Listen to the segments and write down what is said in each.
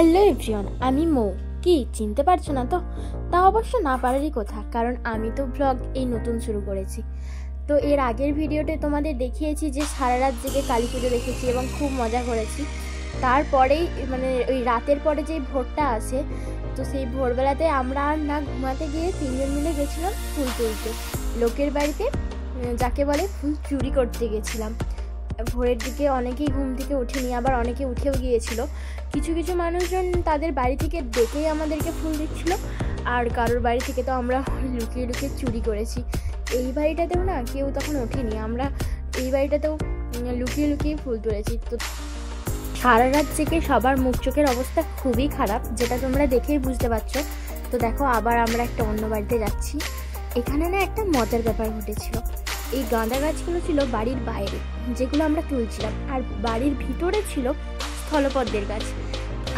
Hello everyone, আমি মৌ। কি চিনতে পারছো না তো? তা অবশ্য না পারারই কথা, কারণ আমি তো ব্লগ এই নতুন শুরু করেছি। তো এর আগের ভিডিওতে তোমাদের দেখিয়েছি যে সারা রাত জেগে কালী পুজো দেখেছি এবং খুব মজা করেছি। তারপরেই মানে ওই রাতের পরে যেই ভোরটা আসে, তো সেই ভোরবেলাতে আমরা আর না ঘুমাতে গিয়ে তিনজন মিলে গেছিলাম ফুল তুলতে লোকের বাড়িতে, যাকে বলে ফুল চুরি করতে গেছিলাম। ভোরের দিকে অনেকেই ঘুম থেকে ওঠেনি, আবার অনেকে উঠেও গিয়েছিল। কিছু কিছু মানুষজন তাদের বাড়ি থেকে ডেকেই আমাদেরকে ফুল দিচ্ছিল, আর কারোর বাড়ি থেকে তো আমরা লুকিয়ে লুকিয়ে চুরি করেছি। এই বাড়িটাতেও না কেউ তখন ওঠেনি, আমরা এই বাড়িটাতেও লুকিয়ে লুকিয়ে ফুল তুলেছি। তো সারা রাত জেগে সবার মুখ চোখের অবস্থা খুবই খারাপ, যেটা তোমরা দেখেই বুঝতে পারছো। তো দেখো, আবার আমরা একটা অন্য বাড়িতে যাচ্ছি। এখানে না একটা মজার ব্যাপার ঘটেছিল। এই গাঁদা গাছগুলো ছিল বাড়ির বাইরে, যেগুলো আমরা তুলছিলাম, আর বাড়ির ভিতরে ছিল স্থলপদ্মের গাছ।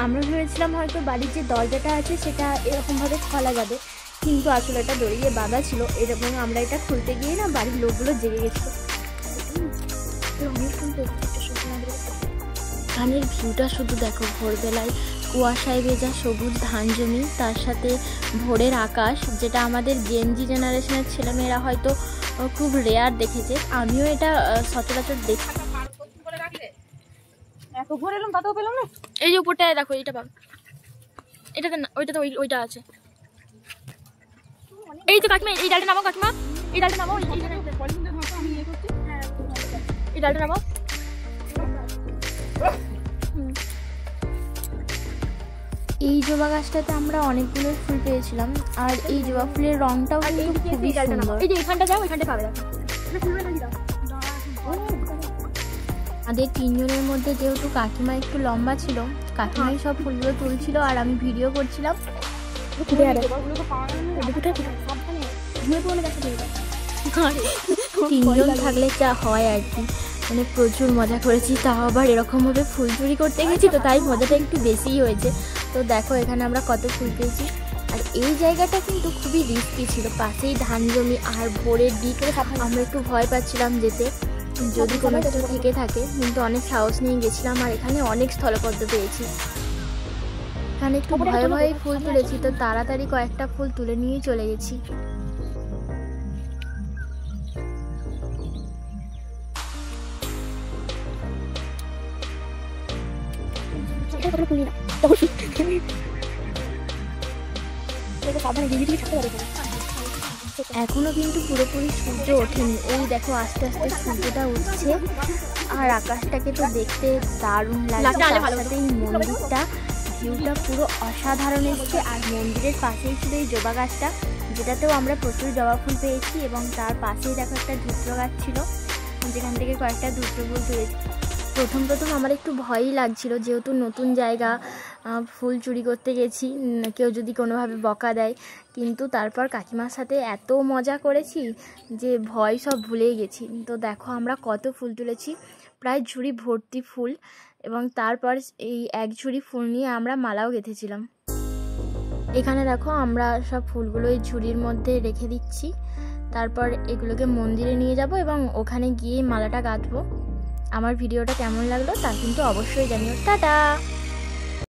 আমরা ভেবেছিলাম হয়তো বাড়ির যে দরজাটা আছে সেটা এরকমভাবে খোলা যাবে, কিন্তু আসলে এটা দড়ি দিয়ে বাঁধা ছিল। এরকম আমরা এটা খুলতে গিয়ে না বাড়ির লোকগুলো জেগে গেছিলো। ধানের ভিউটা শুধু দেখো, ভোরবেলায় কুয়াশায় ভেজা সবুজ ধান জমি, তার সাথে ভোরের আকাশ, যেটা আমাদের জেনজি জেনারেশনের ছেলেমেয়েরা হয়তো খুব রেয়ার দেখেছে। আমিও এটা সচরাচর দেখি। এই যে উপরটায় দেখো, এইটা পাব, এটাতে না, ওইটাতে ওইটা আছে। এই তো কাকিমা, এই ডালটা নামাও কাকিমা, এই ডালটা নামাও, এই ডালটা নামাও। এই জবা গাছটাতে আমরা অনেকগুলো ফুল পেয়েছিলাম, আর এই জবা ফুলের রংটাও কিন্তু খুবই সুন্দর। এই যে এখানটা যাও, এখানটা পাবে। আমাদের তিনজনের মধ্যে যেহেতু কাকিমা একটু লম্বা ছিল, কাকিমাই সব ফুলগুলো তুলছিল আর আমি ভিডিও করছিলাম। তিনজন থাকলে যা হয় আর কি, মানে প্রচুর মজা করেছি। তাও আবার এরকমভাবে ফুল চুরি করতে গেছি, তো তাই মজাটা একটু বেশিই হয়েছে। তো দেখো এখানে আমরা কত ফুল পেয়েছি। আর এই জায়গাটা কিন্তু খুবই রিস্কি ছিল, পাশেই ধান জমি, আর ভোরের দিকে আমরা একটু ভয় পাচ্ছিলাম যেতে, যদি কোনো কিছু থেকে থাকে, কিন্তু অনেক সাহস নিয়ে গেছিলাম। আর এখানে অনেক স্থলপদ্ম পেয়েছি। এখানে একটু ভয়ে ভয়ে ফুল তুলেছি, তো তাড়াতাড়ি কয়েকটা ফুল তুলে নিয়েই চলে গেছি। এখনো কিন্তু পুরোপুরি সূর্য ওঠেনি। এই দেখো আস্তে আস্তে সূর্যটা উঠছে, আর আকাশটাকে তো দেখতে দারুণ লাগছে। এই মন্দিরটা, ভিউটা পুরো অসাধারণ এসছে। আর মন্দিরের পাশেই ছিল এই জবা গাছটা, যেটাতেও আমরা প্রচুর জবা ফুল পেয়েছি, এবং তার পাশেই দেখো একটা ধূত্র গাছ ছিল, যেখান থেকে কয়েকটা ধূত্র ফুল তুলেছি। প্রথম আমার একটু ভয়ই লাগছিল, যেহেতু নতুন জায়গা, ফুল চুরি করতে গেছি, কেউ যদি কোনোভাবে বকা দেয়। কিন্তু তারপর কাকিমার সাথে এত মজা করেছি যে ভয় সব ভুলেই গেছি। তো দেখো আমরা কত ফুল তুলেছি, প্রায় ঝুড়ি ভর্তি ফুল, এবং তারপর এই এক ঝুড়ি ফুল নিয়ে আমরা মালাও গেঁথেছিলাম। এখানে দেখো আমরা সব ফুলগুলো এই ঝুড়ির মধ্যে রেখে দিচ্ছি, তারপর এগুলোকে মন্দিরে নিয়ে যাব এবং ওখানে গিয়ে মালাটা গাঁথবো। আমার ভিডিওটা কেমন লাগলো তা কিন্তু অবশ্যই জানিও। টাটা।